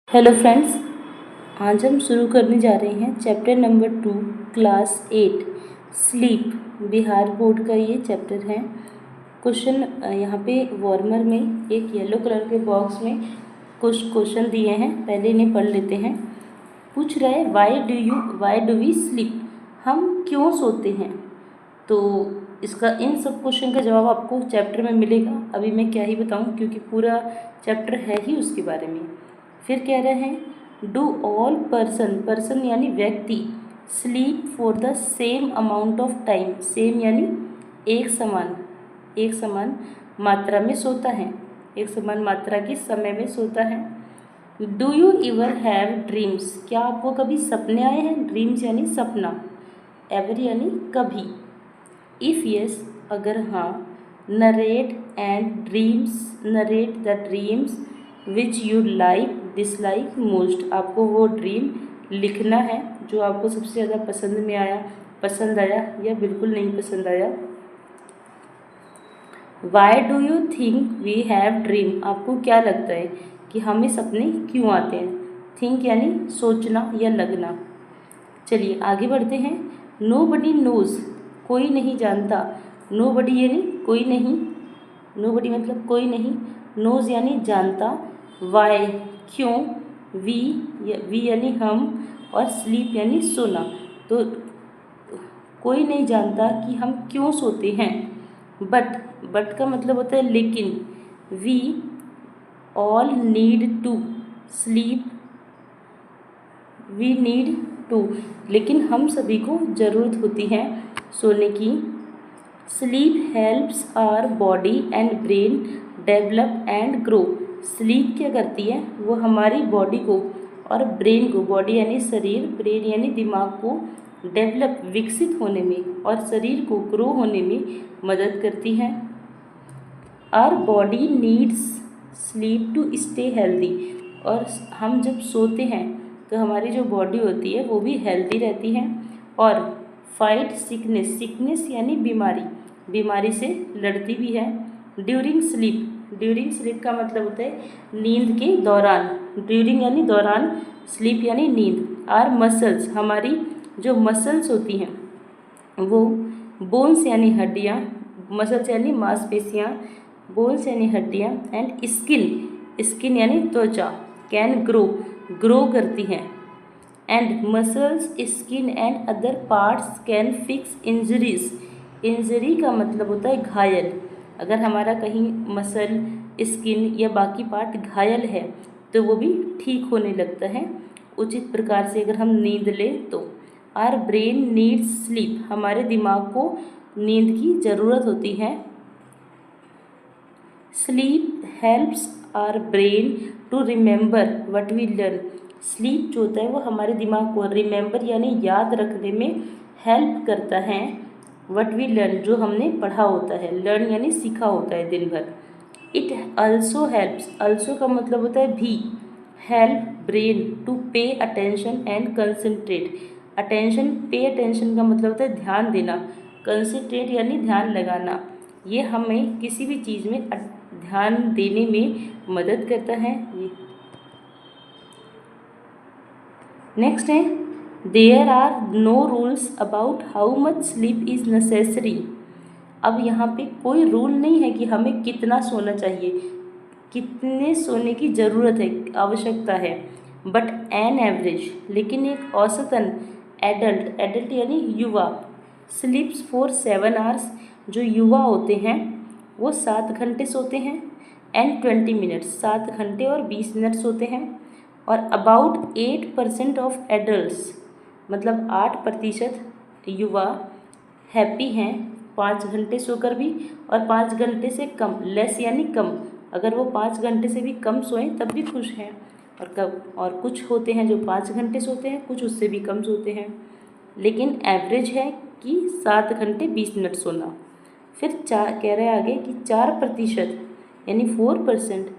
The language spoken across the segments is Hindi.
हेलो फ्रेंड्स, आज हम शुरू करने जा रहे हैं chapter number 2 class 8 sleep. Bihar board का ये चैप्टर है। क्वेश्चन यहाँ पे वार्मर में एक येलो कलर के बॉक्स में कुछ क्वेश्चन दिए हैं, पहले इन्हें पढ़ लेते हैं। पूछ रहा है वाई डू वी स्लीप, हम क्यों सोते हैं। तो इसका इन सब क्वेश्चन का जवाब आपको चैप्टर में मिलेगा। अभी मैं क्या ही बताऊँ, क्योंकि पूरा चैप्टर है ही उसके बारे में। फिर कह रहे हैं डू ऑल पर्सन यानी व्यक्ति sleep for the same amount of time, same यानी एक समान मात्रा में सोता है, एक समान मात्रा की समय में सोता है। डू यू इवर हैव ड्रीम्स, क्या आपको कभी सपने आए हैं। ड्रीम्स यानी सपना, एवर यानी कभी। इफ़ यस, अगर हाँ, narrate the dreams which you like dislike most, आपको वो ड्रीम लिखना है जो आपको सबसे ज़्यादा पसंद आया या बिल्कुल नहीं पसंद आया। Why do you think we have dream, आपको क्या लगता है कि हमें सपने क्यों आते हैं। थिंक यानी सोचना या लगना। चलिए आगे बढ़ते हैं। नो बडी नोज, कोई नहीं जानता। नो बडी यानी कोई नहीं, नो बडी मतलब कोई नहीं, नोज यानी जानता। वाई क्यों, वी यानी हम, और स्लीप यानी सोना। तो कोई नहीं जानता कि हम क्यों सोते हैं। बट का मतलब होता है लेकिन। We all need to sleep, we need to, लेकिन हम सभी को ज़रूरत होती है सोने की। Sleep helps our body and brain develop and grow, sleep क्या करती है, वो हमारी बॉडी को और ब्रेन को, बॉडी यानी शरीर, ब्रेन यानी दिमाग को डेवलप विकसित होने में और शरीर को ग्रो होने में मदद करती है। Our body needs sleep to stay healthy, और हम जब सोते हैं तो हमारी जो बॉडी होती है वो भी हेल्दी रहती है। और फाइट सिकनेस यानी बीमारी से लड़ती भी है। ड्यूरिंग स्लीप का मतलब होता है नींद के दौरान, ड्यूरिंग यानी दौरान, स्लीप यानी नींद। आर मसल्स, हमारी जो मसल्स होती हैं वो, बोन्स यानी हड्डियाँ, मसल्स यानी मांसपेशियाँ, बोन्स यानी हड्डियाँ, एंड स्किन यानी त्वचा, कैन ग्रो करती हैं। And muscles skin and other parts can fix injuries, injury का मतलब होता है घायल। अगर हमारा कहीं मसल, स्किन या बाकी पार्ट घायल है तो वो भी ठीक होने लगता है उचित प्रकार से अगर हम नींद लें तो। आवर ब्रेन नीड्स स्लीप, हमारे दिमाग को नींद की ज़रूरत होती है। Sleep helps our brain to remember what we learn, sleep जो होता है वो हमारे दिमाग को रिमेंबर यानी याद रखने में हेल्प करता है। व्हाट वी लर्न, जो हमने पढ़ा होता है, लर्न यानी सीखा होता है दिन भर। इट अल्सो हेल्प्स, अल्सो का मतलब होता है भी, help brain to pay attention and concentrate. Pay attention का मतलब होता है ध्यान देना, कंसंट्रेट यानी ध्यान लगाना। ये हमें किसी भी चीज़ में ध्यान देने में मदद करता है। नेक्स्ट है there are no rules about how much sleep is necessary, अब यहाँ पे कोई रूल नहीं है कि हमें कितना सोना चाहिए, कितने सोने की ज़रूरत है, आवश्यकता है। बट एन एवरेज, लेकिन एक औसतन, एडल्ट यानी युवा, स्लीप्स फॉर 7 आवर्स, जो युवा होते हैं वो 7 घंटे सोते हैं। एंड 20 मिनट्स, 7 घंटे और 20 मिनट सोते हैं। और अबाउट 8% ऑफ एडल्ट्स, मतलब 8% युवा हैप्पी हैं 5 घंटे सोकर भी, और 5 घंटे से कम, लेस यानी कम, अगर वो 5 घंटे से भी कम सोएं तब भी खुश हैं। और कुछ होते हैं जो 5 घंटे सोते हैं, कुछ उससे भी कम सोते हैं, लेकिन एवरेज है कि 7 घंटे 20 मिनट सोना। फिर कह रहे हैं आगे कि 4% यानी 4%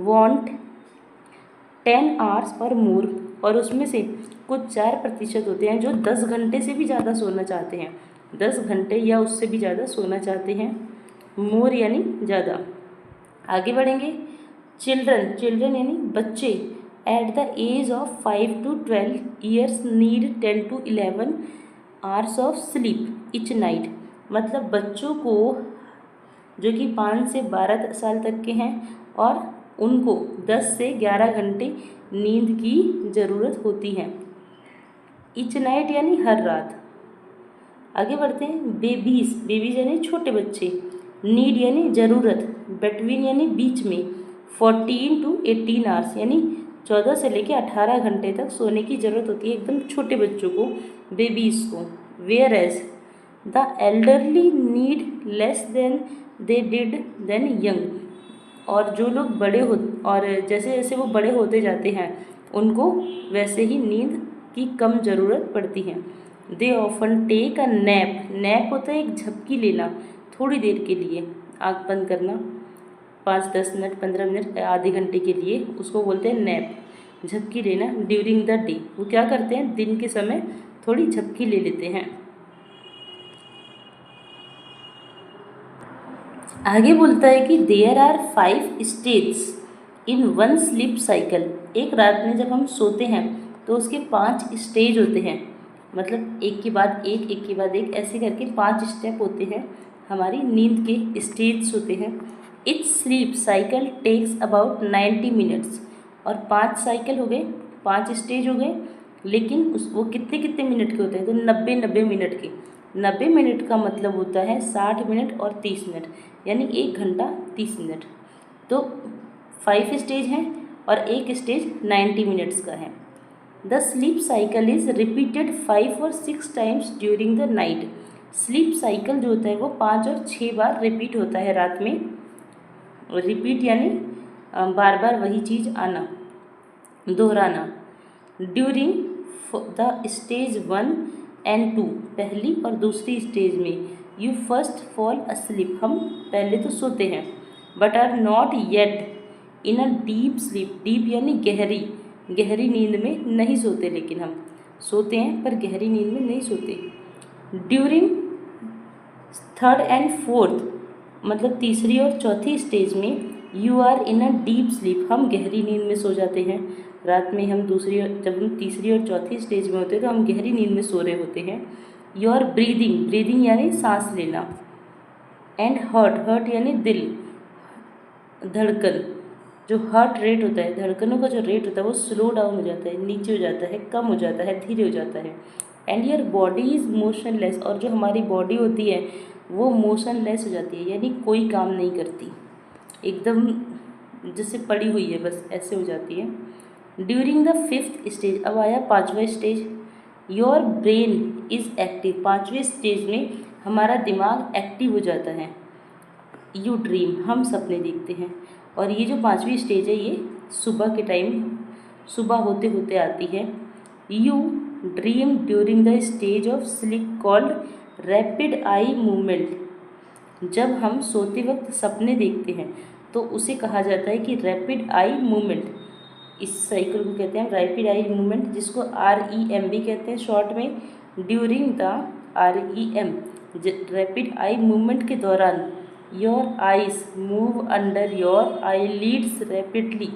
वांट 10 आवर्स और मोर, और उसमें से कुछ 4% होते हैं जो 10 घंटे से भी ज़्यादा सोना चाहते हैं, 10 घंटे या उससे भी ज़्यादा सोना चाहते हैं। मोर यानी ज़्यादा। आगे बढ़ेंगे। चिल्ड्रन यानी बच्चे, At the age of 5 to 12 years need 10 to 11 hours of sleep each night। मतलब बच्चों को जो कि 5 से 12 साल तक के हैं और उनको 10 से 11 घंटे नींद की ज़रूरत होती है। इच नाइट यानी हर रात। आगे बढ़ते हैं। बेबीज़ यानी छोटे बच्चे। नीड यानी ज़रूरत। बिटवीन यानी बीच में। 14 to 18 आवर्स यानी 14 से लेकर 18 घंटे तक सोने की ज़रूरत होती है एकदम छोटे बच्चों को, बेबीज़ को। Whereas the elderly need less than they did then young. और जो लोग बड़े हो और जैसे जैसे वो बड़े होते जाते हैं उनको वैसे ही नींद की कम ज़रूरत पड़ती है। They often take a nap होता है एक झपकी लेना थोड़ी देर के लिए, आँख बंद करना 5-10 मिनट 15 मिनट आधे घंटे के लिए, उसको बोलते हैं नैप, झपकी लेना। ड्यूरिंग द डे वो क्या करते हैं दिन के समय थोड़ी झपकी ले लेते हैं। आगे बोलता है कि there are 5 stage in one sleep cycle. एक रात में जब हम सोते हैं तो उसके 5 स्टेज होते हैं, मतलब एक के बाद एक ऐसे करके 5 स्टेप होते हैं, हमारी नींद के स्टेज होते हैं। Each sleep cycle takes about 90 minutes. और 5 साइकिल हो गए, 5 स्टेज हो गए, लेकिन वो कितने मिनट के होते हैं तो 90 मिनट के। 90 मिनट का मतलब होता है 60 मिनट और 30 मिनट, यानी 1 घंटा 30 मिनट। तो 5 स्टेज हैं और एक स्टेज 90 मिनट्स का है। The sleep cycle is repeated 5 और 6 times during the night. Sleep cycle जो होता है वो 5 और 6 बार रिपीट होता है रात में। रिपीट यानी बार बार वही चीज़ आना, दोहराना। ड्यूरिंग द स्टेज 1 and 2, पहली और दूसरी स्टेज में, यू फर्स्ट फॉल अस्लीप, हम पहले तो सोते हैं, but are not yet in a deep sleep. Deep यानी गहरी नींद में नहीं सोते, लेकिन हम सोते हैं पर गहरी नींद में नहीं सोते। ड्यूरिंग 3rd and 4th, मतलब तीसरी और चौथी स्टेज में, you are in a deep sleep, हम गहरी नींद में सो जाते हैं। रात में हम जब हम तीसरी और चौथी स्टेज में होते हैं तो हम गहरी नींद में सो रहे होते हैं। योर ब्रीदिंग यानी सांस लेना। एंड हर्ट यानी दिल, धड़कन, जो हार्ट रेट होता है, धड़कनों का जो रेट होता है वो स्लो डाउन हो जाता है, नीचे हो जाता है, कम हो जाता है, धीरे हो जाता है। And your body is motionless, और जो हमारी बॉडी होती है वो मोशनलेस हो जाती है, यानी कोई काम नहीं करती, एकदम जैसे पड़ी हुई है, बस ऐसे हो जाती है। ड्यूरिंग द 5th स्टेज, अब आया 5वां stage, your brain is active. 5वें स्टेज में हमारा दिमाग एक्टिव हो जाता है। यू ड्रीम, हम सपने देखते हैं। और ये जो 5वीं स्टेज है ये सुबह के टाइम, सुबह होते होते आती है। You dream during the stage of sleep called rapid eye movement. जब हम सोते वक्त सपने देखते हैं तो उसे कहा जाता है कि रैपिड आई मूवमेंट। इस साइकिल को कहते हैं रैपिड आई मूवमेंट, जिसको REM भी कहते हैं शॉर्ट में। During the REM, rapid eye movement के दौरान, your eyes move under your eyelids rapidly.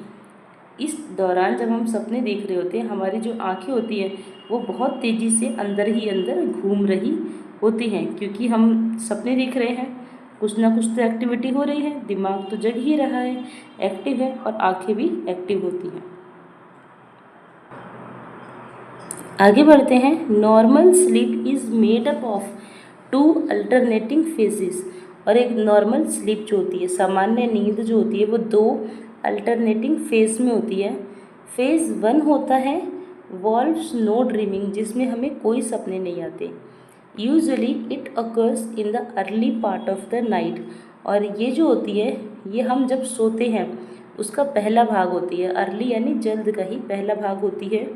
इस दौरान जब हम सपने देख रहे होते हैं, हमारी जो आँखें होती हैं वो बहुत तेज़ी से अंदर ही अंदर घूम रही होती हैं, क्योंकि हम सपने देख रहे हैं, कुछ ना कुछ तो एक्टिविटी हो रही है, दिमाग तो जग ही रहा है, एक्टिव है, और आँखें भी एक्टिव होती हैं। आगे बढ़ते हैं। Normal sleep is made up of 2 alternating phases. और एक नॉर्मल स्लीप जो होती है, सामान्य नींद जो होती है, वो 2 अल्टरनेटिंग फेज में होती है। फेज़ 1 होता है वॉल्व्स नो ड्रीमिंग, जिसमें हमें कोई सपने नहीं आते। Usually it occurs in the early part of the night. और ये जो होती है ये हम जब सोते हैं उसका पहला भाग होती है। अर्ली यानी जल्द का ही पहला भाग होती है।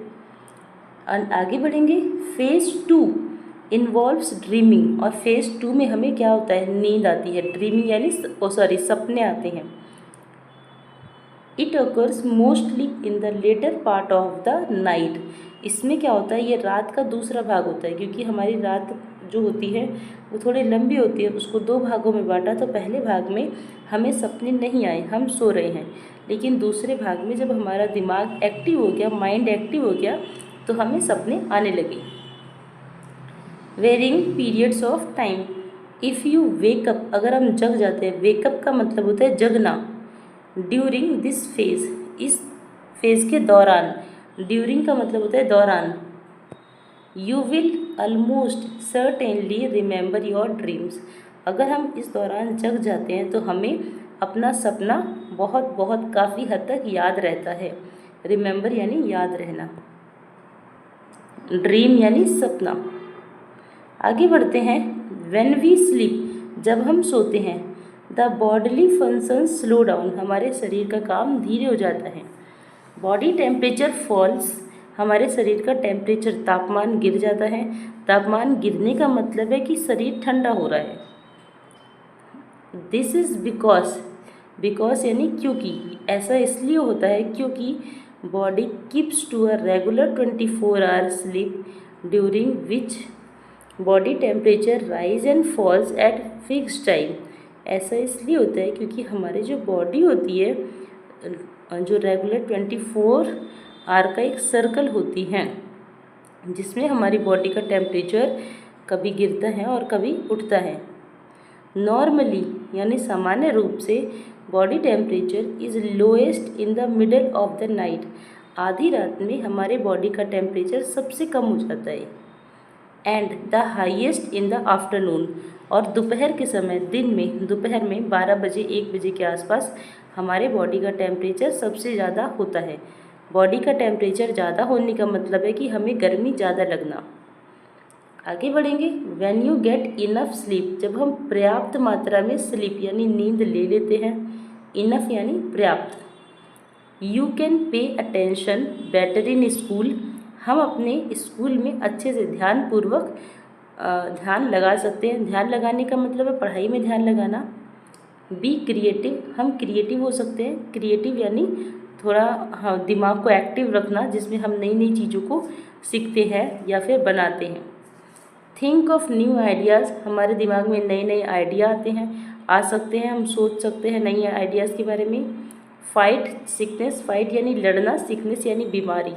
आगे बढ़ेंगे। Phase 2 involves dreaming. और फेज़ 2 में हमें क्या होता है, नींद आती है। ड्रीमिंग यानी सपने आते हैं। It occurs mostly in the later part of the night. इसमें क्या होता है, ये रात का दूसरा भाग होता है, क्योंकि हमारी रात जो होती है वो थोड़ी लंबी होती है। उसको 2 भागों में बांटा, तो पहले भाग में हमें सपने नहीं आए, हम सो रहे हैं। लेकिन दूसरे भाग में जब हमारा दिमाग एक्टिव हो गया, माइंड एक्टिव हो गया, तो हमें सपने आने लगे। Varying periods of time. If you wake up, अगर हम जग जाते हैं, वेकअप का मतलब होता है जगना। ड्यूरिंग दिस फेज, इस फेज के दौरान, ड्यूरिंग का मतलब होता है दौरान। You will almost certainly remember your dreams, अगर हम इस दौरान जग जाते हैं तो हमें अपना सपना बहुत बहुत काफ़ी हद तक याद रहता है। रिमेंबर यानी याद रहना, ड्रीम यानी सपना। आगे बढ़ते हैं। व्हेन वी स्लीप, जब हम सोते हैं, the bodily functions slow down, हमारे शरीर का काम धीरे हो जाता है। बॉडी टेम्परेचर फॉल्स, हमारे शरीर का टेम्परेचर, तापमान गिर जाता है। तापमान गिरने का मतलब है कि शरीर ठंडा हो रहा है। दिस इज़ बिकॉज, बिकॉज यानी क्योंकि, ऐसा इसलिए होता है क्योंकि body keeps to a regular 24 hour sleep during which body temperature rise and falls at fix time. ऐसा इसलिए होता है क्योंकि हमारी जो बॉडी होती है, जो रेगुलर 24 आवर का एक सर्कल होती है, जिसमें हमारी बॉडी का टेम्परेचर कभी गिरता है और कभी उठता है। नॉर्मली यानी सामान्य रूप से body temperature is lowest in the middle of the night, आधी रात में हमारे बॉडी का टेम्परेचर सबसे कम हो जाता है। And the highest in the afternoon, और दोपहर के समय, दिन में, दोपहर में 12 बजे 1 बजे के आसपास हमारे बॉडी का टेम्परेचर सबसे ज़्यादा होता है। बॉडी का टेम्परेचर ज़्यादा होने का मतलब है कि हमें गर्मी ज़्यादा लगना। आगे बढ़ेंगे। When you get enough sleep, जब हम पर्याप्त मात्रा में स्लीप यानी नींद ले लेते हैं। इनफ यानी पर्याप्त। You can pay attention better in school, हम अपने स्कूल में अच्छे से ध्यानपूर्वक ध्यान लगा सकते हैं। ध्यान लगाने का मतलब है पढ़ाई में ध्यान लगाना। बी क्रिएटिव, हम क्रिएटिव हो सकते हैं। क्रिएटिव यानी थोड़ा, हाँ, दिमाग को एक्टिव रखना, जिसमें हम नई नई चीज़ों को सीखते हैं या फिर बनाते हैं। थिंक ऑफ न्यू आइडियाज़, हमारे दिमाग में नए नए आइडिया आते हैं, आ सकते हैं, हम सोच सकते हैं नई आइडियाज़ के बारे में। फाइट सिकनेस, फाइट यानी लड़ना, सिकनेस यानी बीमारी,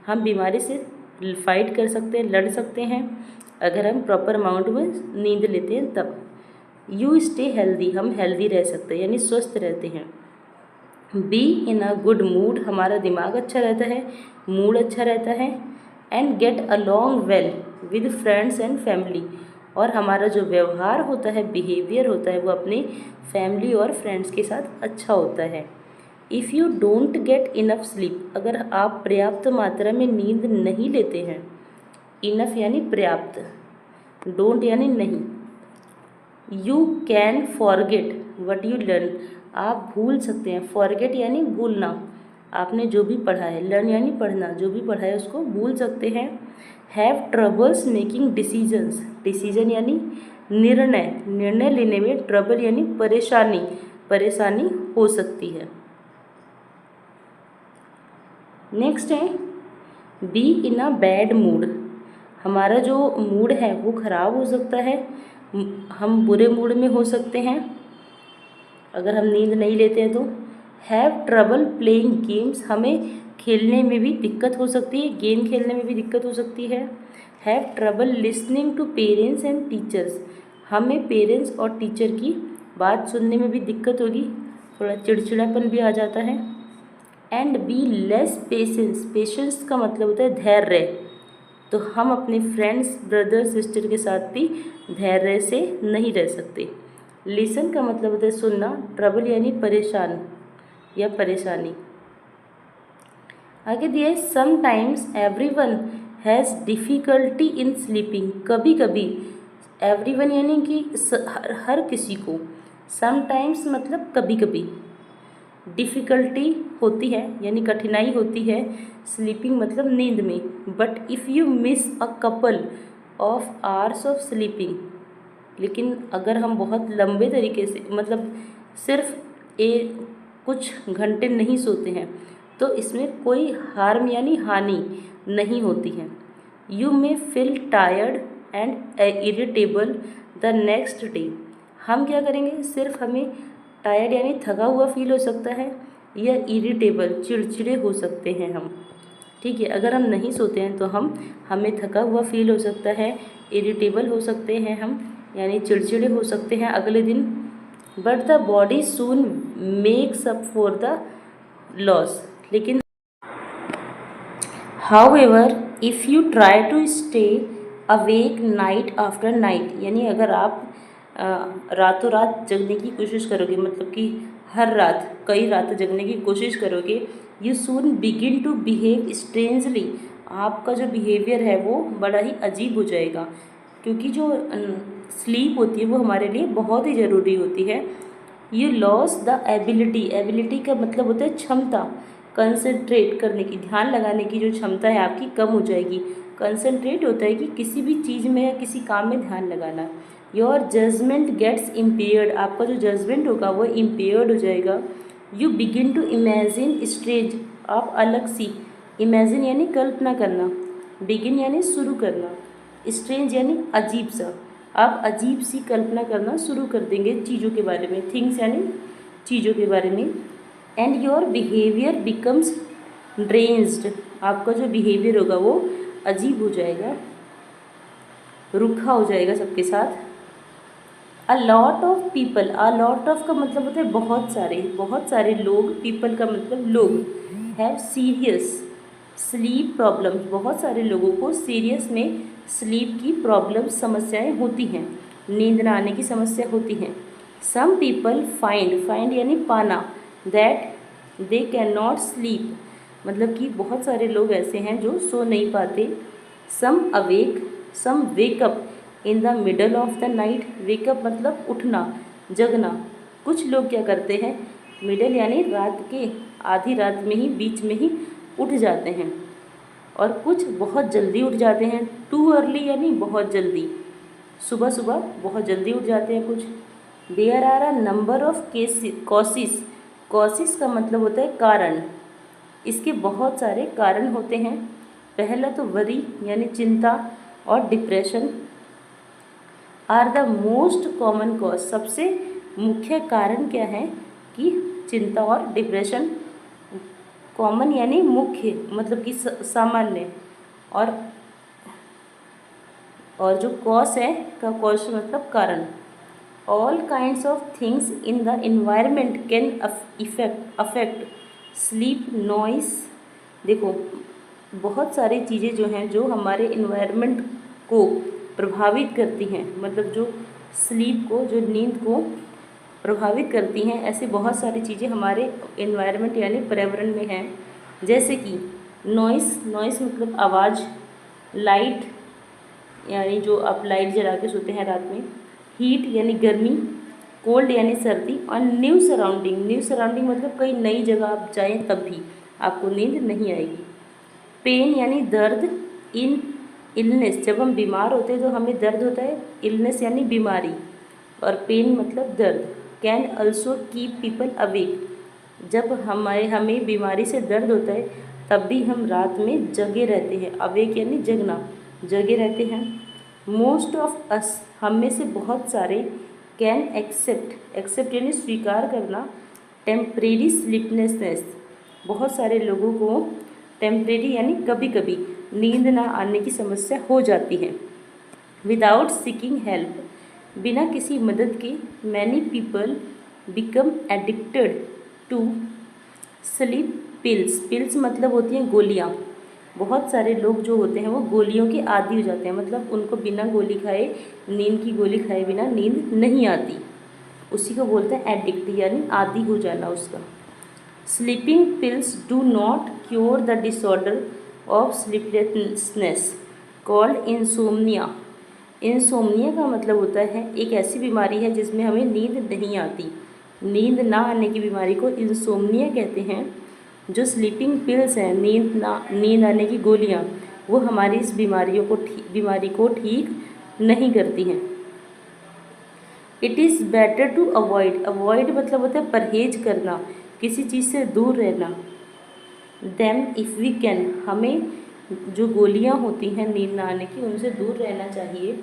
हम बीमारी से फाइट कर सकते हैं, लड़ सकते हैं अगर हम प्रॉपर अमाउंट में नींद लेते हैं तब। यू स्टे हेल्दी, हम हेल्दी रह सकते हैं यानी स्वस्थ रहते हैं। Be in a good mood, हमारा दिमाग अच्छा रहता है, मूड अच्छा रहता है। And get along well with friends and family, और हमारा जो व्यवहार होता है, बिहेवियर होता है, वो अपने फैमिली और फ्रेंड्स के साथ अच्छा होता है। If you don't get enough sleep, अगर आप पर्याप्त मात्रा में नींद नहीं लेते हैं। इनफ यानी पर्याप्त, डोंट यानी नहीं। You can forget what you learn, आप भूल सकते हैं। फॉरगेट यानी भूलना, आपने जो भी पढ़ा है, लर्न यानी पढ़ना, जो भी पढ़ा है उसको भूल सकते हैं। Have troubles making decisions, decision यानी निर्णय, निर्णय लेने में ट्रबल यानी परेशानी, परेशानी हो सकती है। नेक्स्ट है be in a bad mood, हमारा जो मूड है वो ख़राब हो सकता है, हम बुरे मूड में हो सकते हैं अगर हम नींद नहीं लेते हैं तो। हैव ट्रबल प्लेइंग गेम्स, हमें खेलने में भी दिक्कत हो सकती है, गेम खेलने में भी दिक्कत हो सकती है। Have trouble listening to parents and teachers, हमें पेरेंट्स और टीचर की बात सुनने में भी दिक्कत होगी, थोड़ा चिड़चिड़ापन भी आ जाता है। And be less patience, patience का मतलब होता है धैर्य, तो हम अपने फ्रेंड्स, ब्रदर, सिस्टर के साथ भी धैर्य से नहीं रह सकते। लिसन का मतलब होता है सुनना, ट्रबल यानी परेशान या परेशानी। आगे दिया है sometimes everyone has difficulty in sleeping, कभी कभी, एवरीवन यानी कि हर किसी को, समटाइम्स मतलब कभी कभी, डिफ़िकल्टी होती है यानी कठिनाई होती है, स्लीपिंग मतलब नींद में। But if you miss a couple of hours of sleeping, लेकिन अगर हम बहुत लंबे तरीके से, मतलब सिर्फ कुछ घंटे नहीं सोते हैं तो इसमें कोई हार्म यानी हानि नहीं होती है। You may feel tired and irritable the next day, हम क्या करेंगे, सिर्फ हमें टायर्ड यानी थका हुआ फील हो सकता है, या इरिटेबल, चिड़चिड़े हो सकते हैं हम। ठीक है, अगर हम नहीं सोते हैं तो हमें थका हुआ फील हो सकता है, इरिटेबल हो सकते हैं हम, यानी चिड़चिड़े हो सकते हैं अगले दिन। But the body soon makes up for the loss, लेकिन however if you try to stay awake night after night, यानी अगर आप रातों रात जगने की कोशिश करोगे, मतलब कि हर रात कई रात जगने की कोशिश करोगे, you soon begin to behave strangely, आपका जो बिहेवियर है वो बड़ा ही अजीब हो जाएगा, क्योंकि जो स्लीप होती है वो हमारे लिए बहुत ही ज़रूरी होती है। You loss the ability, ability का मतलब होता है क्षमता, कंसंट्रेट करने की, ध्यान लगाने की जो क्षमता है आपकी कम हो जाएगी। कंसंट्रेट होता है कि किसी भी चीज़ में या किसी काम में ध्यान लगाना। योर जजमेंट गेट्स इम्पेयर्ड, आपका जो जजमेंट होगा वो इम्पेयर्ड हो जाएगा। You begin to imagine strange, आप अलग सी, इमेजिन यानी कल्पना करना, बिगिन यानी शुरू करना, स्ट्रेंज यानी अजीब सा, आप अजीब सी कल्पना करना शुरू कर देंगे चीज़ों के बारे में, थिंग्स यानी चीज़ों के बारे में। एंड योर बिहेवियर बिकम्स ड्रेंज्ड, आपका जो बिहेवियर होगा वो अजीब हो जाएगा, रूखा हो जाएगा सबके साथ। अ lot of people, a lot of का मतलब होता है बहुत सारे लोग, पीपल का मतलब लोग, हैव सीरियस स्लीप प्रॉब्लम्स, बहुत सारे लोगों को सीरियस में स्लीप की प्रॉब्लम, समस्याएं होती हैं, नींद ना आने की समस्या होती हैं। सम पीपल फाइंड यानी पाना, that they can not sleep, मतलब कि बहुत सारे लोग ऐसे हैं जो सो नहीं पाते। Some awake, some wake up in the middle of the night, wake up मतलब उठना, जगना। कुछ लोग क्या करते हैं, मिडल यानी रात के आधी रात में ही, बीच में ही उठ जाते हैं, और कुछ बहुत जल्दी उठ जाते हैं, टू अर्ली यानी बहुत जल्दी, सुबह सुबह बहुत जल्दी उठ जाते हैं कुछ। There are a number of causes, causes का मतलब होता है कारण, इसके बहुत सारे कारण होते हैं। पहला तो वरी यानी चिंता, और depression are the most common cause, सबसे मुख्य कारण क्या है कि चिंता और डिप्रेशन, कॉमन यानी मुख्य मतलब कि सामान्य, और जो कॉज है का कॉज मतलब कारण। All kinds of things in the environment can affect sleep, noise, देखो बहुत सारी चीज़ें जो हैं जो हमारे इन्वायरमेंट को प्रभावित करती हैं, मतलब जो स्लीप को, जो नींद को प्रभावित करती हैं, ऐसी बहुत सारी चीज़ें हमारे इन्वायरमेंट यानी पर्यावरण में हैं। जैसे कि नॉइस, नॉइस मतलब आवाज़, लाइट यानी जो आप लाइट जला के सोते हैं रात में, हीट यानी गर्मी, कोल्ड यानी सर्दी, और न्यू सराउंडिंग, न्यू सराउंडिंग मतलब कहीं नई जगह आप जाएँ तब भी आपको नींद नहीं आएगी। पेन यानी दर्द, इन इलनेस, जब हम बीमार होते हैं तो हमें दर्द होता है, इलनेस यानी बीमारी, और पेन मतलब दर्द। Can also keep people awake, जब हमें बीमारी से दर्द होता है तब भी हम रात में जगे रहते हैं, अवेक यानी जगना, जगे रहते हैं। मोस्ट ऑफ अस, हम में से बहुत सारे, कैन एक्सेप्ट, एक्सेप्ट यानी स्वीकार करना, टेम्परेरी स्लीपनेसनेस, बहुत सारे लोगों को टेम्परेरी यानी कभी कभी नींद ना आने की समस्या हो जाती है। विदाउट सीकिंग हेल्प, बिना किसी मदद के, many people become addicted to sleep pills, pills मतलब होती हैं गोलियाँ, बहुत सारे लोग जो होते हैं वो गोलियों के आदी हो जाते हैं, मतलब उनको बिना गोली खाए, नींद की गोली खाए बिना नींद नहीं आती, उसी को बोलते हैं एडिक्ट, यानी आदी हो जाना उसका। Sleeping pills do not cure the disorder of sleeplessness called insomnia, insomnia का मतलब होता है एक ऐसी बीमारी है जिसमें हमें नींद नहीं आती, नींद ना आने की बीमारी को इंसोम्निया कहते हैं। जो स्लीपिंग पिल्स हैं, नींद आने की गोलियाँ, वो हमारी इस बीमारी को ठीक नहीं करती हैं। It is better to avoid, avoid मतलब होता है परहेज करना, किसी चीज़ से दूर रहना। देम इफ़ वी कैन, हमें जो गोलियाँ होती हैं नींद ना आने की उनसे दूर रहना चाहिए।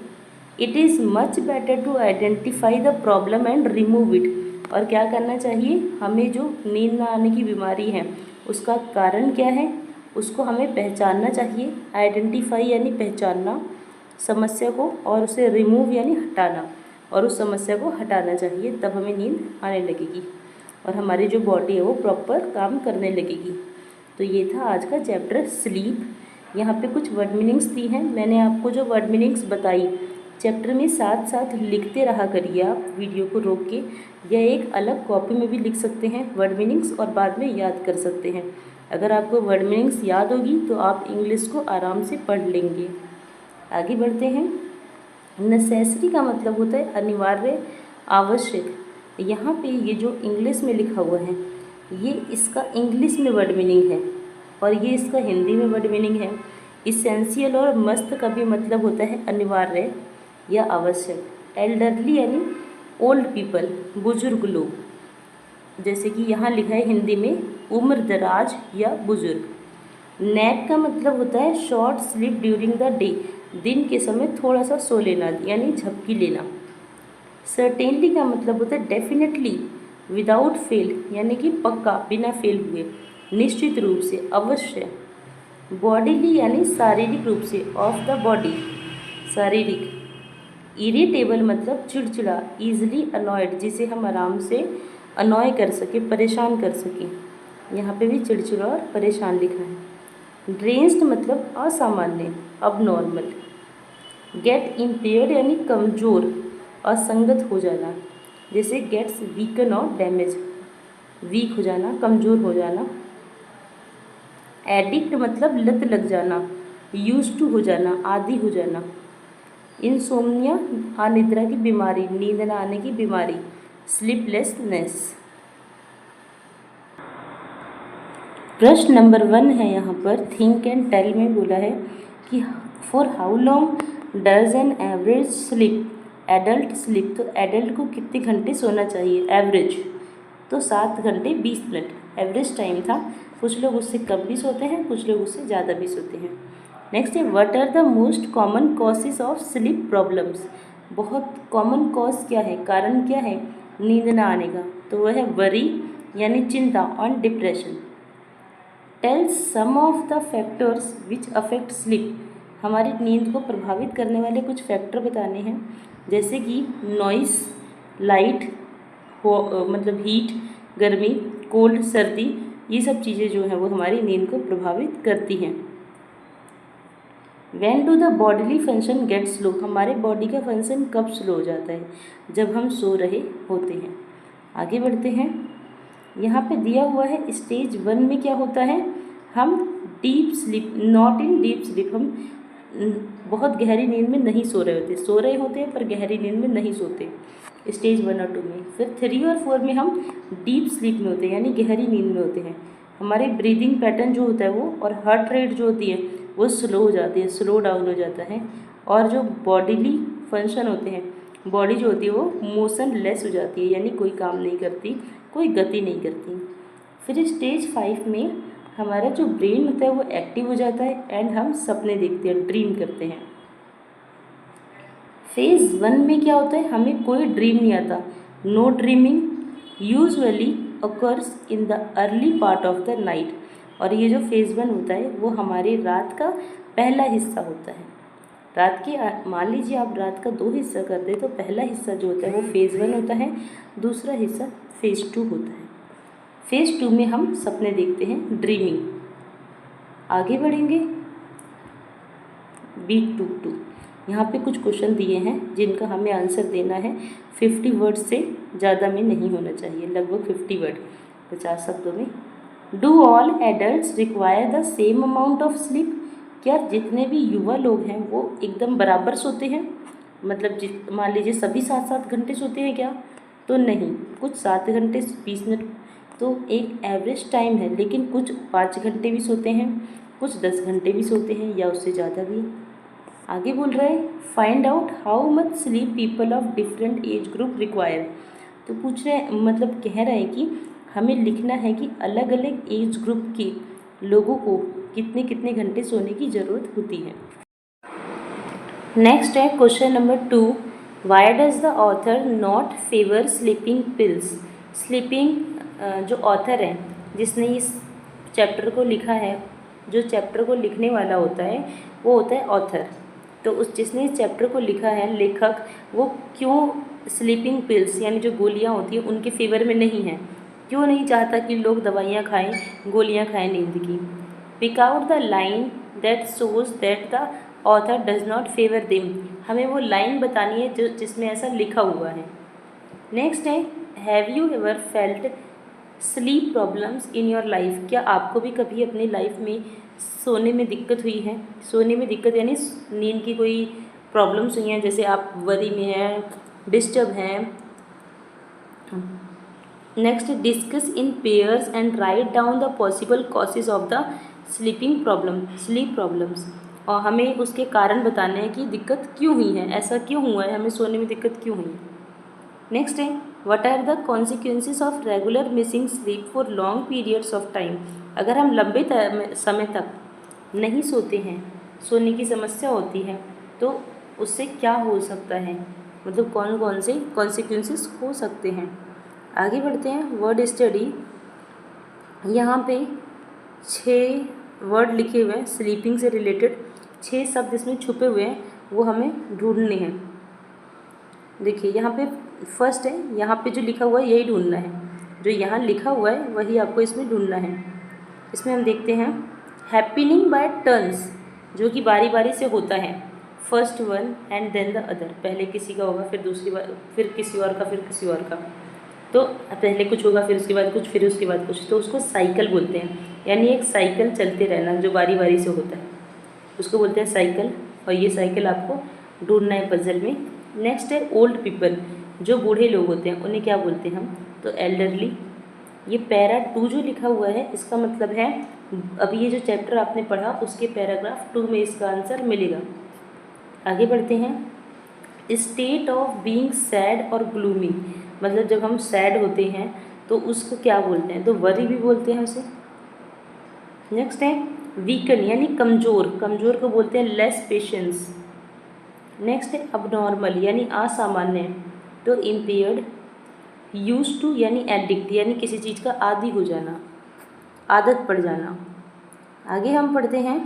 It is much better to identify the problem and remove it, और क्या करना चाहिए, हमें जो नींद ना आने की बीमारी है उसका कारण क्या है उसको हमें पहचानना चाहिए। आइडेंटिफाई यानी पहचानना समस्या को, और उसे रिमूव यानी हटाना, और उस समस्या को हटाना चाहिए, तब हमें नींद आने लगेगी और हमारी जो बॉडी है वो प्रॉपर काम करने लगेगी। तो ये था आज का चैप्टर स्लीप। यहाँ पे कुछ वर्ड मीनिंग्स दी हैं, मैंने आपको जो वर्ड मीनिंग्स बताई चैप्टर में साथ साथ लिखते रहा करिए आप वीडियो को रोक के, या एक अलग कॉपी में भी लिख सकते हैं वर्ड मीनिंग्स और बाद में याद कर सकते हैं। अगर आपको वर्ड मीनिंग्स याद होगी तो आप इंग्लिश को आराम से पढ़ लेंगे। आगे बढ़ते हैं। नेसेसरी का मतलब होता है अनिवार्य, आवश्यक। यहाँ पे ये जो इंग्लिश में लिखा हुआ है ये इसका इंग्लिश में वर्ड मीनिंग है और ये इसका हिंदी में वर्ड मीनिंग है। इसेंशियल और मस्त का भी मतलब होता है अनिवार्य या आवश्यक। एल्डरली यानी ओल्ड पीपल, बुजुर्ग लोग, जैसे कि यहाँ लिखा है हिंदी में उम्र दराज या बुजुर्ग। नैप का मतलब होता है short sleep during the day, दिन के समय थोड़ा सा सो लेना यानी झपकी लेना। सर्टेनली का मतलब होता है डेफिनेटली, विदाउट फेल यानी कि पक्का, बिना फेल हुए, निश्चित रूप से, अवश्य। बॉडीली यानी शारीरिक रूप से, ऑफ द बॉडी, शारीरिक। इरिटेबल मतलब चिड़चिड़ा, ईजिली अनॉयड, जिसे हम आराम से अनॉय कर सके, परेशान कर सकें। यहाँ पे भी चिड़चिड़ा और परेशान लिखा है। ड्रेंस्ड मतलब असामान्य, अबनॉर्मल। गेट इम्पेयर्ड यानी कमज़ोर, असंगत हो जाना, जैसे गेट्स वीकन और डैमेज, वीक हो जाना, कमज़ोर हो जाना। एडिक्ट मतलब लत लग जाना, यूज्ड टू हो जाना, आदी हो जाना। इंसोम्निया अनिद्रा की बीमारी, नींद न आने की बीमारी, स्लीपलेसनेस। प्रश्न नंबर 1 है यहाँ पर, थिंक एंड टेल में बोला है कि for how long does an average sleep, adult sleep, तो एडल्ट को कितने घंटे सोना चाहिए एवरेज, तो 7 घंटे 20 मिनट एवरेज टाइम था। कुछ लोग उससे कम भी सोते हैं, कुछ लोग उससे ज़्यादा भी सोते हैं। नेक्स्ट है what are the most common causes of sleep problems, बहुत कॉमन कॉज क्या है, कारण क्या है नींद ना आने का, तो वह है वरी यानी चिंता और depression. Tell some of the factors which affect sleep, हमारी नींद को प्रभावित करने वाले कुछ फैक्टर बताने हैं, जैसे कि नॉइस, लाइट, मतलब हीट, गर्मी, कोल्ड, सर्दी, ये सब चीज़ें जो हैं वो हमारी नींद को प्रभावित करती हैं। When do the bodily function get slow, हमारे बॉडी का फंक्शन कब स्लो हो जाता है, जब हम सो रहे होते हैं। आगे बढ़ते हैं। यहाँ पे दिया हुआ है स्टेज 1 में क्या होता है, हम deep sleep, not in deep sleep, हम बहुत गहरी नींद में नहीं सो रहे होते, सो रहे होते हैं पर गहरी नींद में नहीं सोते, स्टेज 1 और 2 में। फिर 3 और 4 में हम डीप स्लीप में होते हैं यानी गहरी नींद में होते हैं। हमारे ब्रीदिंग पैटर्न जो होता है वो, और हार्ट रेट जो होती है वो स्लो हो जाती है, स्लो डाउन हो जाता है, और जो बॉडीली फंक्शन होते हैं, बॉडी जो होती है वो मोशन लेस हो जाती है, यानी कोई काम नहीं करती, कोई गति नहीं करती। फिर स्टेज 5 में हमारा जो ब्रेन होता है वो एक्टिव हो जाता है एंड हम सपने देखते हैं, ड्रीम करते हैं। फेज़ 1 में क्या होता है, हमें कोई ड्रीम नहीं आता, no dreaming, usually occurs in the early part of the night, और ये जो फेज़ 1 होता है वो हमारी रात का पहला हिस्सा होता है। रात के, मान लीजिए आप रात का 2 हिस्सा कर दे तो पहला हिस्सा जो होता है वो फेज़ 1 होता है, दूसरा हिस्सा फेज़ 2 होता है। फेज़ 2 में हम सपने देखते हैं, ड्रीमिंग। आगे बढ़ेंगे। B22, यहाँ पे कुछ क्वेश्चन दिए हैं जिनका हमें आंसर देना है। 50 वर्ड से ज़्यादा में नहीं होना चाहिए, लगभग 50 वर्ड, 50 शब्दों में। Do all adults require the same amount of sleep, क्या जितने भी युवा लोग हैं वो एकदम बराबर सोते हैं, मतलब मान लीजिए सभी 7-7 घंटे सोते हैं क्या, तो नहीं, कुछ 7 घंटे 20 मिनट तो एक एवरेज टाइम है, लेकिन कुछ 5 घंटे भी सोते हैं, कुछ 10 घंटे भी सोते हैं या उससे ज़्यादा भी। आगे बोल रहे हैं find out how much sleep people of different age group require, तो पूछ रहे हैं, मतलब कह रहे हैं कि हमें लिखना है कि अलग अलग एज ग्रुप के लोगों को कितने कितने घंटे सोने की ज़रूरत होती है। नेक्स्ट है question number 2, why does the author not favour sleeping pills, sleeping जो ऑथर है, जिसने इस चैप्टर को लिखा है, जो चैप्टर को लिखने वाला होता है वो होता है ऑथर। तो उस जिसने इस चैप्टर को लिखा है, लेखक, वो क्यों स्लीपिंग पिल्स यानी जो गोलियां होती हैं उनके फेवर में नहीं है, क्यों नहीं चाहता कि लोग दवाइयाँ खाएं, गोलियां खाएं नींद की। Pick out the line that shows that the author does not favour them. हमें वो लाइन बतानी है जो जिसमें ऐसा लिखा हुआ है। नेक्स्ट है, have you ever felt sleep problems in your life. क्या आपको भी कभी अपनी लाइफ में सोने में दिक्कत हुई है? सोने में दिक्कत यानी नींद की कोई प्रॉब्लम्स हुई हैं, जैसे आप वरी में हैं, डिस्टर्ब हैं। Next, discuss in pairs and write down the possible causes of the sleeping problem, sleep problems. और हमें उसके कारण बताने हैं कि दिक्कत क्यों हुई है, ऐसा क्यों हुआ है, हमें सोने में दिक्कत क्यों हुई है। नेक्स्ट है, what are the consequences of regular missing sleep for long periods of time. अगर हम लंबे समय तक नहीं सोते हैं, सोने की समस्या होती है, तो उससे क्या हो सकता है, मतलब कौन कौन से कॉन्सिक्वेंसेस हो सकते हैं। आगे बढ़ते हैं, वर्ड स्टडी। यहाँ पे 6 वर्ड लिखे हुए हैं स्लीपिंग से रिलेटेड, 6 शब्द इसमें छुपे हुए हैं, वो हमें ढूंढने हैं। देखिए यहाँ पे फर्स्ट है, यहाँ पे जो लिखा हुआ है यही ढूंढना है, जो यहाँ लिखा हुआ है वही आपको इसमें ढूंढना है। इसमें हम देखते हैं हैपनिंग बाय टर्न्स, जो कि बारी बारी से होता है। First one and then the other, पहले किसी का होगा, फिर दूसरी बार, फिर किसी और का, फिर किसी और का। तो पहले कुछ होगा, फिर उसके बाद कुछ, फिर उसके बाद कुछ, तो उसको साइकिल बोलते हैं। यानी एक साइकिल चलते रहना जो बारी बारी से होता है, उसको बोलते हैं साइकिल। और ये साइकिल आपको ढूंढना है पजल में। नेक्स्ट है ओल्ड पीपल, जो बूढ़े लोग होते हैं उन्हें क्या बोलते हैं हम, तो एल्डरली। ये पैरा 2 जो लिखा हुआ है इसका मतलब है, अभी ये जो चैप्टर आपने पढ़ा उसके पैराग्राफ 2 में इसका आंसर मिलेगा। आगे बढ़ते हैं, स्टेट ऑफ बीइंग सैड और ग्लूमी, मतलब जब हम सैड होते हैं तो उसको क्या बोलते हैं, तो वरी भी बोलते हैं उसे। नेक्स्ट है वीकन यानी कमज़ोर, कमज़ोर को बोलते हैं लेस पेशेंस। नेक्स्ट है अबनॉर्मल यानी असामान्य, तो इम्पेयर्ड। यूज टू यानी एडिक्ट, यानी किसी चीज़ का आदी हो जाना, आदत पड़ जाना। आगे हम पढ़ते हैं,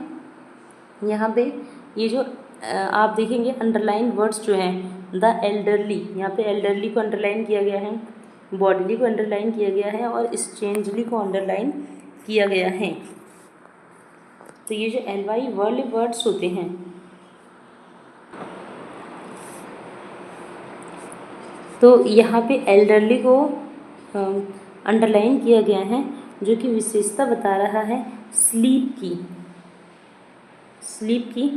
यहाँ पे ये जो आप देखेंगे अंडरलाइन वर्ड्स जो हैं, द एल्डरली, यहाँ पे एल्डरली को अंडरलाइन किया गया है, बॉडली को अंडरलाइन किया गया है और स्ट्रेंजली को अंडरलाइन किया गया है। तो ये जो एलवाई वाले वर्ड्स होते हैं, तो यहाँ पे एल्डरली को अंडरलाइन किया गया है, जो कि विशेषता बता रहा है स्लीप की, स्लीप की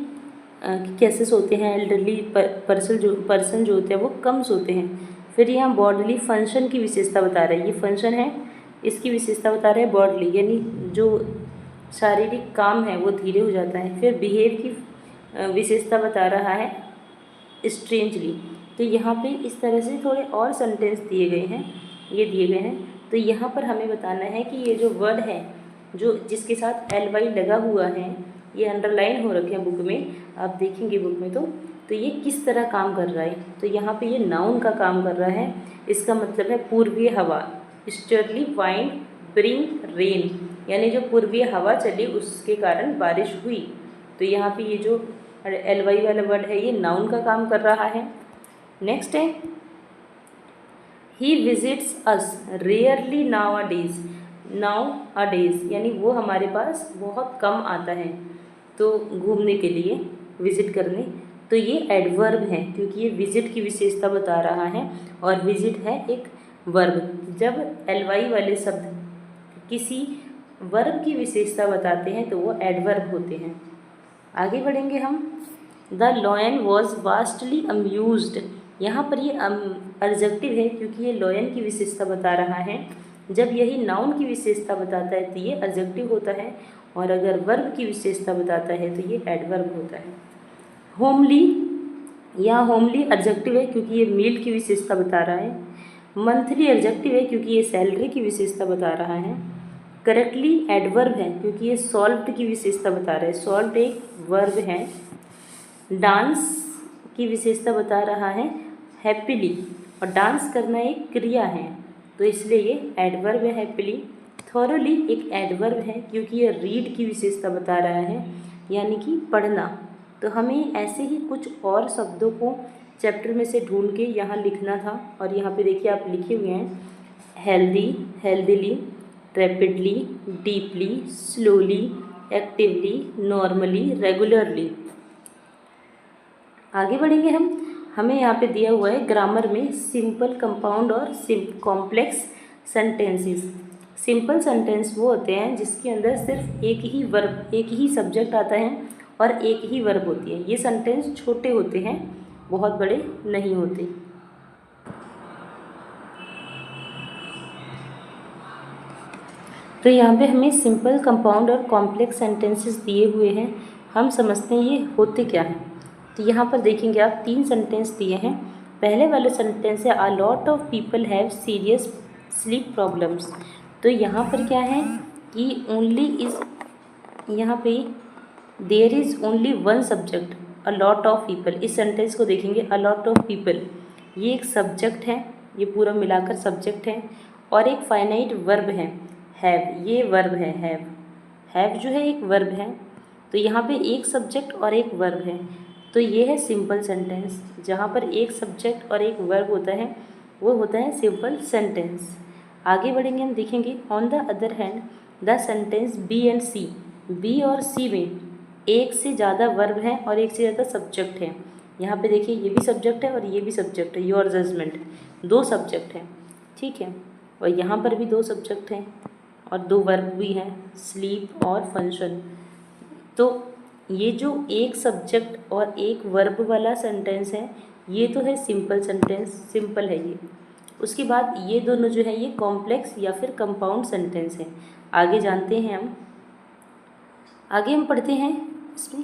कैसे सोते हैं एल्डरली पर्सन जो होते हैं वो कम सोते हैं। फिर यहाँ बॉडली फंक्शन की विशेषता बता रहा है, ये फंक्शन है, इसकी विशेषता बता रहा है बॉडली, यानी जो शारीरिक काम है वो धीरे हो जाता है। फिर बिहेव की विशेषता बता रहा है स्ट्रेंजली। तो यहाँ पे इस तरह से थोड़े और सेंटेंस दिए गए हैं, ये दिए गए हैं। तो यहाँ पर हमें बताना है कि ये जो वर्ड है जो जिसके साथ एल वाई लगा हुआ है, ये अंडरलाइन हो रखे हैं बुक में, आप देखेंगे बुक में तो ये किस तरह काम कर रहा है। तो यहाँ पे ये नाउन का काम कर रहा है, इसका मतलब है पूर्वीय हवा, ईस्टर्ली वाइंड ब्रिंग रेन, यानी जो पूर्वीय हवा चली उसके कारण बारिश हुई। तो यहाँ पे ये जो एल वाई वाला वर्ड है ये नाउन का काम कर रहा है। नेक्स्ट है he visits us rarely nowadays, यानी वो हमारे पास बहुत कम आता है, तो घूमने के लिए, विज़िट करने। तो ये एडवर्ब है क्योंकि ये विज़िट की विशेषता बता रहा है और विज़िट है एक वर्ब। जब एल वाई वाले शब्द किसी वर्ब की विशेषता बताते हैं तो वो एडवर्ब होते हैं। आगे बढ़ेंगे हम, the lion was vastly amused, यहाँ पर ये एडजेक्टिव है क्योंकि ये लॉयन की विशेषता बता रहा है। जब यही नाउन की विशेषता बताता है तो ये एडजेक्टिव होता है, और अगर वर्ब की विशेषता बताता है तो ये एडवर्ब होता है। होमली, यहाँ होमली एडजेक्टिव है क्योंकि ये मील की विशेषता बता रहा है। मंथली एडजेक्टिव है क्योंकि ये सैलरी की विशेषता बता रहा है। करेक्टली एडवर्ब है क्योंकि ये सॉल्व्ड की विशेषता बता रहा है, सॉल्व्ड एक वर्ब है। डांस की विशेषता बता रहा है हैप्पीली, और डांस करना एक क्रिया है। तो इसलिए ये एडवर्ब है हैप्पीली। थॉरोली एक एडवर्ब है क्योंकि ये रीड की विशेषता बता रहा है, यानी कि पढ़ना। तो हमें ऐसे ही कुछ और शब्दों को चैप्टर में से ढूंढ के यहाँ लिखना था, और यहाँ पे देखिए आप लिखे हुए हैं healthy, healthily, rapidly, deeply, slowly, actively, normally, regularly. आगे बढ़ेंगे हमें यहाँ पे दिया हुआ है ग्रामर में सिंपल, कंपाउंड और कॉम्प्लेक्स सेंटेंसेस। सिंपल सेंटेंस वो होते हैं जिसके अंदर सिर्फ एक ही वर्ब, एक ही सब्जेक्ट आता है और एक ही वर्ब होती है। ये सेंटेंस छोटे होते हैं, बहुत बड़े नहीं होते। तो यहाँ पे हमें सिंपल, कंपाउंड और कॉम्प्लेक्स सेंटेंसेस दिए हुए हैं। हम समझते हैं ये होते क्या हैं। तो यहाँ पर देखेंगे आप 3 सेंटेंस दिए हैं। पहले वाले सेंटेंस है अ lot of people have serious sleep problems. तो यहाँ पर क्या है कि ओनली इज, यहाँ पे there is only one subject, a lot of people. इस सेंटेंस को देखेंगे अ लॉट ऑफ पीपल, ये एक सब्जेक्ट है, ये पूरा मिलाकर सब्जेक्ट है, और एक फाइनाइट वर्ब है हैव, ये वर्ब है हैव। हैव जो है एक वर्ब है, तो यहाँ पे एक सब्जेक्ट और एक वर्ब है। तो ये है सिंपल सेंटेंस। जहाँ पर एक सब्जेक्ट और एक वर्ब होता है वो होता है सिंपल सेंटेंस। आगे बढ़ेंगे हम देखेंगे on the other hand the sentence B and C. B और सी में एक से ज़्यादा वर्ब है और एक से ज़्यादा सब्जेक्ट है। यहाँ पे देखिए ये भी सब्जेक्ट है और ये भी सब्जेक्ट है, योर जजमेंट, 2 सब्जेक्ट हैं, ठीक है। और यहाँ पर भी 2 सब्जेक्ट हैं और 2 वर्ब भी हैं, स्लीप और फंक्शन। तो ये जो एक सब्जेक्ट और एक वर्ब वाला सेंटेंस है ये तो है सिंपल सेंटेंस, सिंपल है ये। उसके बाद ये दोनों जो है ये कॉम्प्लेक्स या फिर कंपाउंड सेंटेंस है। आगे जानते हैं हम, आगे हम पढ़ते हैं इसमें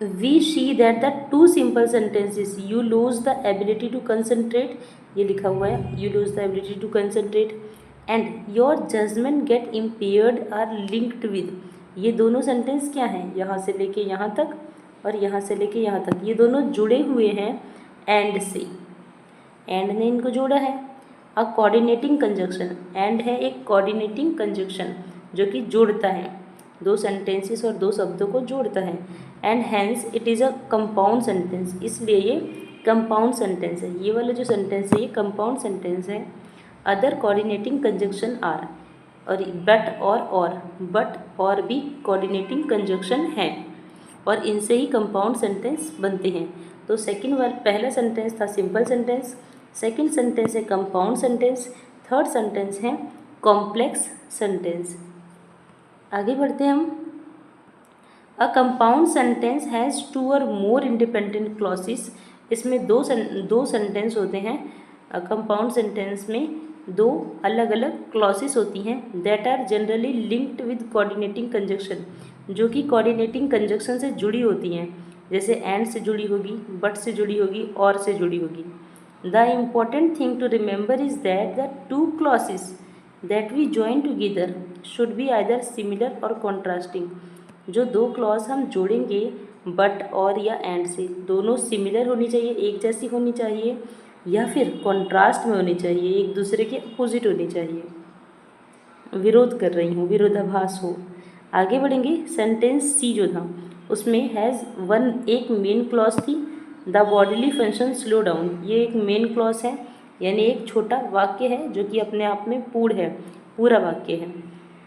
we see that the 2 simple sentences you lose the ability to concentrate, ये लिखा हुआ है you lose the ability to concentrate and your judgement get impaired are linked with. ये दोनों सेंटेंस क्या हैं, यहाँ से लेके यहाँ तक और यहाँ से लेके यहाँ तक, ये दोनों जुड़े हुए हैं एंड से। एंड ने इनको जोड़ा है। अ कोऑर्डिनेटिंग कंजक्शन, एंड है एक कोऑर्डिनेटिंग कंजक्शन जो कि जोड़ता है 2 सेंटेंसेस और 2 शब्दों को जोड़ता है। And hence it is a compound sentence, इसलिए ये कंपाउंड सेंटेंस है। ये वाला जो सेंटेंस है ये कंपाउंड सेंटेंस है। अदर कोऑर्डिनेटिंग कंजक्शन आर, और बट और बट और भी कोऑर्डिनेटिंग कंजक्शन है और इनसे ही कंपाउंड सेंटेंस बनते हैं। तो पहला सेंटेंस था सिंपल सेंटेंस, सेकंड सेंटेंस है कंपाउंड सेंटेंस, थर्ड सेंटेंस है कॉम्प्लेक्स सेंटेंस। आगे बढ़ते हैं हम। अ कंपाउंड सेंटेंस हैज़ 2 और मोर इंडिपेंडेंट क्लॉसेस। इसमें दो सेंटेंस होते हैं। कंपाउंड सेंटेंस में 2 अलग अलग क्लॉसेस होती हैं that are generally linked with coordinating conjunction, जो कि कोऑर्डिनेटिंग कंजक्शन से जुड़ी होती हैं। जैसे एंड से जुड़ी होगी, बट से जुड़ी होगी, और से जुड़ी होगी। The important thing to remember is that the 2 clauses that we join together should be either similar or contrasting. जो 2 क्लॉज हम जोड़ेंगे बट और या एंड से, दोनों सिमिलर होनी चाहिए, एक जैसी होनी चाहिए, या फिर कॉन्ट्रास्ट में होनी चाहिए, एक दूसरे के अपोजिट होनी चाहिए, विरोध कर रही हूँ, विरोधाभास हो। आगे बढ़ेंगे। सेंटेंस सी जो था उसमें हैज़ एक मेन क्लॉज थी, the bodily function slow down. ये एक मेन क्लॉज है, यानी एक छोटा वाक्य है जो कि अपने आप में पूरा वाक्य है।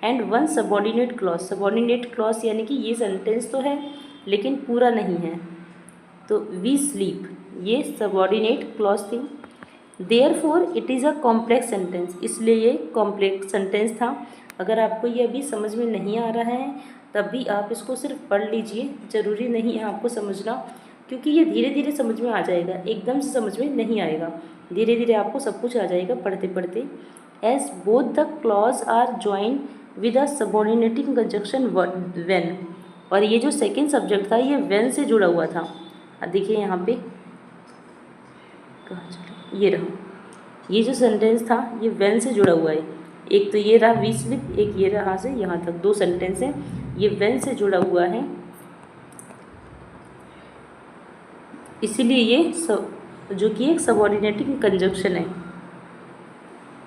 And 1 subordinate clause, subordinate clause यानी कि ये सेंटेंस तो है लेकिन पूरा नहीं है। तो वी स्लीप, ये सबॉर्डिनेट क्लॉज थी। Therefore it is a complex sentence, इसलिए ये कॉम्प्लेक्स सेंटेंस था। अगर आपको ये अभी समझ में नहीं आ रहा है तब भी आप इसको सिर्फ पढ़ लीजिए, ज़रूरी नहीं है आपको समझना, क्योंकि ये धीरे धीरे समझ में आ जाएगा, एकदम से समझ में नहीं आएगा, धीरे धीरे आपको सब कुछ आ जाएगा पढ़ते पढ़ते। As both the clause are join with a subordinating conjunction when, और ये जो सेकेंड सब्जेक्ट था ये व्हेन से जुड़ा हुआ था। देखिए यहाँ पे कहाँ चला, ये रहा, ये जो सेंटेंस था ये व्हेन से जुड़ा हुआ है। एक तो ये रहा वी स्लिप, एक ये रहा से यहाँ तक, 2 सेंटेंस हैं, ये व्हेन से जुड़ा हुआ है, इसीलिए ये जो कि एक सबऑर्डिनेटिंग कंजक्शन है।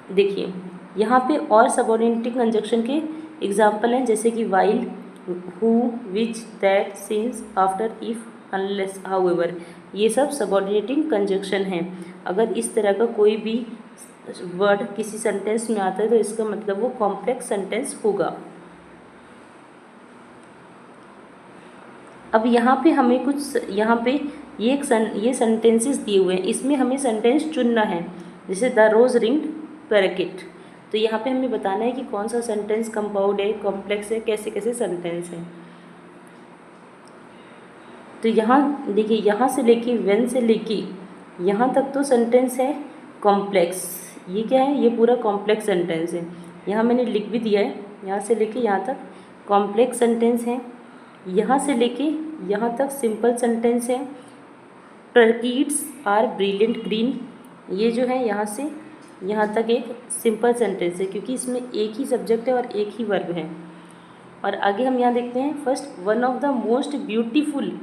देखिए यहाँ पे और सबऑर्डिनेटिंग कंजक्शन के एग्जाम्पल हैं, जैसे कि while, who, which, that, since, after, if, unless, however, ये सब सबऑर्डिनेटिंग कंजक्शन हैं। अगर इस तरह का कोई भी वर्ड किसी सेंटेंस में आता है तो इसका मतलब वो कॉम्प्लेक्स सेंटेंस होगा। अब यहाँ पे हमें कुछ, यहाँ पे ये सेंटेंसेस दिए हुए हैं, इसमें हमें सेंटेंस चुनना है। जैसे द रोज रिंग्ड पैराकिट, तो यहाँ पे हमें बताना है कि कौन सा सेंटेंस कंपाउंड है, कॉम्प्लेक्स है, कैसे कैसे सेंटेंस है। तो यहाँ देखिए, यहाँ से लेके व्हेन से लेके यहाँ तक तो सेंटेंस है कॉम्प्लेक्स। ये क्या है, ये पूरा कॉम्प्लेक्स सेंटेंस है। यहाँ मैंने लिख भी दिया है, यहाँ से लेके यहाँ तक कॉम्प्लेक्स सेंटेंस है। यहाँ से लेके यहाँ तक सिंपल सेंटेंस है। टर्कीड्स आर ब्रिलियंट ग्रीन, ये जो है यहाँ से यहाँ तक एक सिंपल सेंटेंस है, क्योंकि इसमें एक ही सब्जेक्ट है और एक ही वर्ब है। और आगे हम यहाँ देखते हैं, first, one of the most beautiful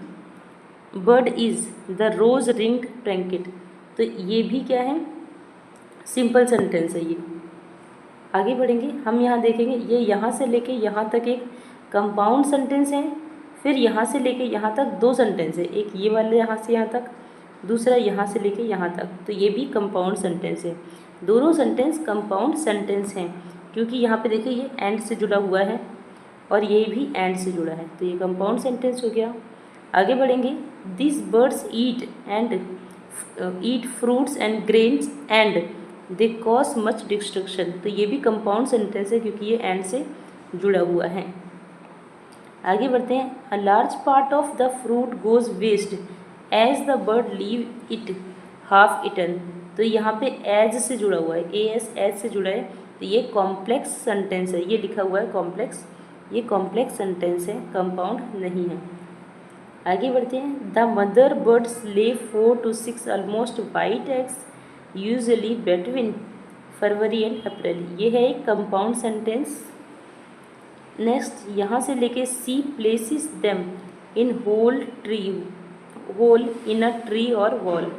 bird is the rose ringed parakeet, तो ये भी क्या है, सिंपल सेंटेंस है ये। आगे बढ़ेंगे, हम यहाँ देखेंगे, ये यहाँ से लेके यहाँ तक एक कंपाउंड सेंटेंस है। फिर यहाँ से लेके यहाँ तक दो सेंटेंस है, एक ये वाले यहाँ से यहाँ तक, दूसरा यहाँ से लेके यहाँ तक, तो ये भी कंपाउंड सेंटेंस है। दोनों सेंटेंस कंपाउंड सेंटेंस हैं, क्योंकि यहाँ पे देखिए ये एंड से जुड़ा हुआ है और ये भी एंड से जुड़ा है, तो ये कंपाउंड सेंटेंस हो गया। आगे बढ़ेंगे, this birds eat fruits and grains and they cause much destruction, तो ये भी कंपाउंड सेंटेंस है, क्योंकि ये एंड से जुड़ा हुआ है। आगे बढ़ते हैं, a large part of the fruit goes waste as the bird leave it half eaten, तो यहाँ पे एज से जुड़ा हुआ है, एज से जुड़ा है, तो ये कॉम्प्लेक्स सेंटेंस है, ये लिखा हुआ है कॉम्प्लेक्स, ये कॉम्प्लेक्स सेंटेंस है, कंपाउंड नहीं है। आगे बढ़ते हैं, द मदर बर्ड्स ले 4 to 6 almost white eggs usually between February and April, ये है एक कंपाउंड सेंटेंस। नेक्स्ट, यहाँ से लेके she places them in hole in a tree और वॉल,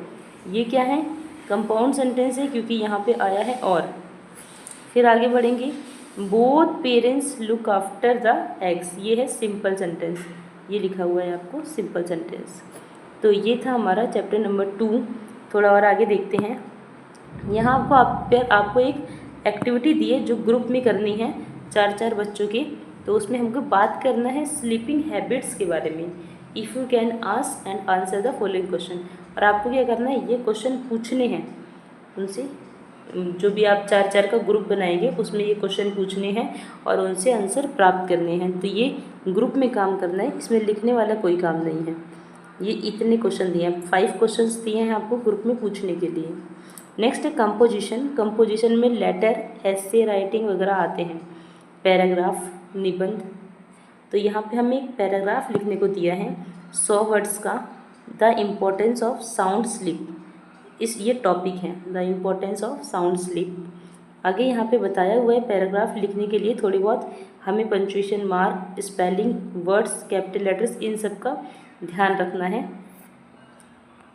ये क्या है, कंपाउंड सेंटेंस है, क्योंकि यहाँ पे आया है और। फिर आगे बढ़ेंगे, both parents look after the eggs, ये है सिंपल सेंटेंस, ये लिखा हुआ है आपको सिंपल सेंटेंस। तो ये था हमारा चैप्टर नंबर 2। थोड़ा और आगे देखते हैं। यहाँ आपको एक एक्टिविटी दी है जो ग्रुप में करनी है, 4 बच्चों की, तो उसमें हमको बात करना है स्लीपिंग हैबिट्स के बारे में। If you can ask and answer the following question, और आपको क्या करना है, ये क्वेश्चन पूछने हैं उनसे, जो भी आप 4 का ग्रुप बनाएंगे उसमें ये क्वेश्चन पूछने हैं और उनसे आंसर प्राप्त करने हैं। तो ये ग्रुप में काम करना है, इसमें लिखने वाला कोई काम नहीं है। ये इतने क्वेश्चन दिए हैं, 5 क्वेश्चन दिए हैं आपको ग्रुप में पूछने के लिए। नेक्स्ट है कंपोजिशन। कंपोजिशन में लेटर, एसे राइटिंग वगैरह आते हैं, पैराग्राफ, निबंध। तो यहाँ पे हमें एक पैराग्राफ लिखने को दिया है 100 वर्ड्स का, the importance of sound sleep, ये टॉपिक है, the importance of sound sleep. आगे यहाँ पे बताया हुआ है पैराग्राफ लिखने के लिए थोड़ी बहुत हमें punctuation mark, spelling, words, capital letters, इन सब का ध्यान रखना है।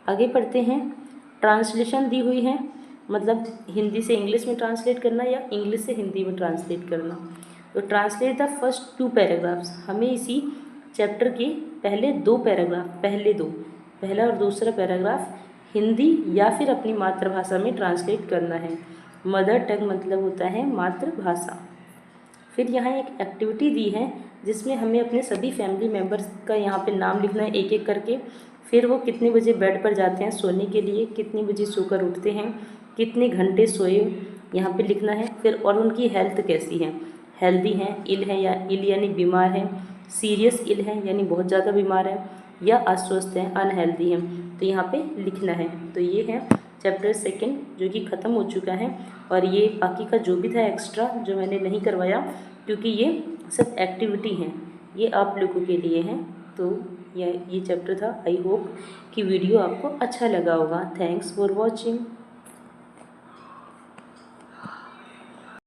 आगे पढ़ते हैं, ट्रांसलेशन दी हुई है, मतलब हिंदी से इंग्लिश में ट्रांसलेट करना या इंग्लिश से हिंदी में ट्रांसलेट करना। तो ट्रांसलेट द फर्स्ट 2 पैराग्राफ्स, हमें इसी चैप्टर के पहले 2 पैराग्राफ, पहला और दूसरा पैराग्राफ हिंदी या फिर अपनी मातृभाषा में ट्रांसलेट करना है। मदर टंग मतलब होता है मातृभाषा। फिर यहाँ एक एक्टिविटी दी है जिसमें हमें अपने सभी फैमिली मेम्बर्स का यहाँ पे नाम लिखना है एक एक करके। फिर वो कितने बजे बेड पर जाते हैं सोने के लिए, कितने बजे सोकर उठते हैं, कितने घंटे सोए, यहाँ पे लिखना है। फिर और उनकी हेल्थ कैसी है, हेल्दी हैं, इल है या इल यानी बीमार है, सीरियस इल है यानी बहुत ज़्यादा बीमार है, या अस्वस्थ हैं, अनहेल्दी हैं, तो यहाँ पे लिखना है। तो ये है चैप्टर 2 जो कि ख़त्म हो चुका है। और ये बाकी का जो भी था एक्स्ट्रा जो मैंने नहीं करवाया, क्योंकि ये सब एक्टिविटी हैं, ये आप लोगों के लिए हैं। तो ये चैप्टर था। आई होप कि वीडियो आपको अच्छा लगा होगा। Thanks for watching.